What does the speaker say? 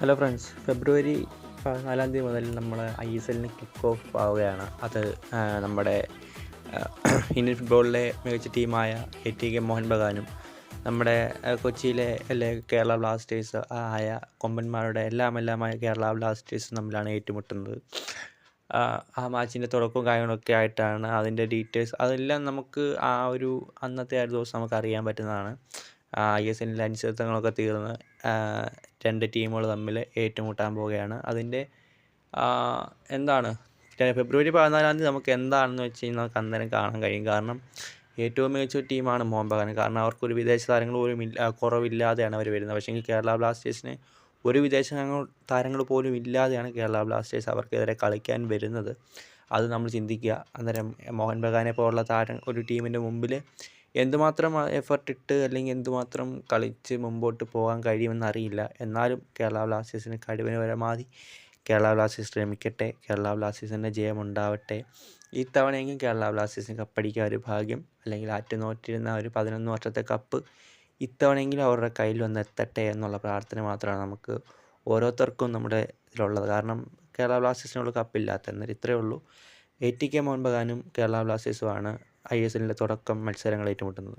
Hello friends, ഫെബ്രുവരി 14 തീയതി മുതൽ നമ്മൾ ISLന് കിക്ക് ഓഫ് ആവുകയാണ്. അത് നമ്മുടെ ഇന്ത്യൻ ഫുട്ബോളിലെ മികച്ച ടീമായ ATK മോഹൻ ബഗാനും നമ്മുടെ കൊച്ചിയിലെ കേരള ബ്ലാസ്റ്റേഴ്സ് ആയ കൊമ്പന്മാരുടെ എല്ലാമായ കേരള ബ്ലാസ്റ്റേഴ്സും തമ്മിലാണ് ഏറ്റുമുട്ടുന്നത്. ആ മാച്ചിൻ്റെ തുടക്കവും കാര്യങ്ങളൊക്കെ ആയിട്ടാണ് അതിൻ്റെ ഡീറ്റെയിൽസ് അതെല്ലാം നമുക്ക് അന്നത്തെ ദിവസം നമുക്ക് അറിയാൻ പറ്റുന്നതാണ്. ISLൻ്റെ അനിശ്ചിതത്വങ്ങളൊക്കെ തീർന്ന് രണ്ട് ടീമുകൾ തമ്മിൽ ഏറ്റുമുട്ടാൻ പോവുകയാണ്. അതിൻ്റെ എന്താണ് ഫെബ്രുവരി 14 തീയതി നമുക്ക് എന്താണെന്ന് വെച്ച് കഴിഞ്ഞാൽ നമുക്ക് അന്നേരം കാണാൻ കഴിയും. കാരണം ഏറ്റവും മികച്ച ടീമാണ് മോഹൻ ബഗാൻ. കാരണം അവർക്കൊരു വിദേശ താരങ്ങൾ പോലും കുറവില്ലാതെയാണ് അവർ വരുന്നത്. പക്ഷേ കേരള ബ്ലാസ്റ്റേഴ്സിന് ഒരു വിദേശ താരങ്ങൾ പോലും ഇല്ലാതെയാണ് കേരള ബ്ലാസ്റ്റേഴ്സ് അവർക്കെതിരെ കളിക്കാൻ വരുന്നത്. അത് നമ്മൾ ചിന്തിക്കുക. അന്നേരം മോഹൻ ബഗാനെ പോലുള്ള ഒരു ടീമിൻ്റെ മുമ്പിൽ എന്തുമാത്രം എഫർട്ട് ഇട്ട് അല്ലെങ്കിൽ എന്തുമാത്രം കളിച്ച് മുമ്പോട്ട് പോകാൻ കഴിയുമെന്നറിയില്ല. എന്നാലും കേരള ബ്ലാസ്റ്റേഴ്സിന് കഴിവിന് പരമാവധി കേരള ബ്ലാസ്റ്റേഴ്സ് ശ്രമിക്കട്ടെ. കേരള ബ്ലാസ്റ്റേഴ്സിൻ്റെ ജയമുണ്ടാവട്ടെ. ഇത്തവണയെങ്കിലും കേരള ബ്ലാസ്റ്റേഴ്സിന് കപ്പടിക്കാൻ ഒരു ഭാഗ്യം, അല്ലെങ്കിൽ ആറ്റുനോറ്റിരുന്ന ഒരു 11 വർഷത്തെ കപ്പ് ഇത്തവണയെങ്കിലും അവരുടെ കയ്യിൽ വന്നെത്തട്ടെ എന്നുള്ള പ്രാർത്ഥന മാത്രമാണ് നമുക്ക് ഓരോരുത്തർക്കും നമ്മുടെ ഇതിലുള്ളത്. കാരണം കേരള ബ്ലാസ്റ്റേഴ്സിനുള്ള കപ്പില്ലാത്ത എന്നാൽ ഇത്രയേ ഉള്ളൂ. ATK മോഹൻ ബഗാനും കേരള ബ്ലാസ്റ്റേഴ്സുമാണ് ISLൻ്റെ തുടക്കം മത്സരങ്ങൾ ഏറ്റുമുട്ടുന്നത്.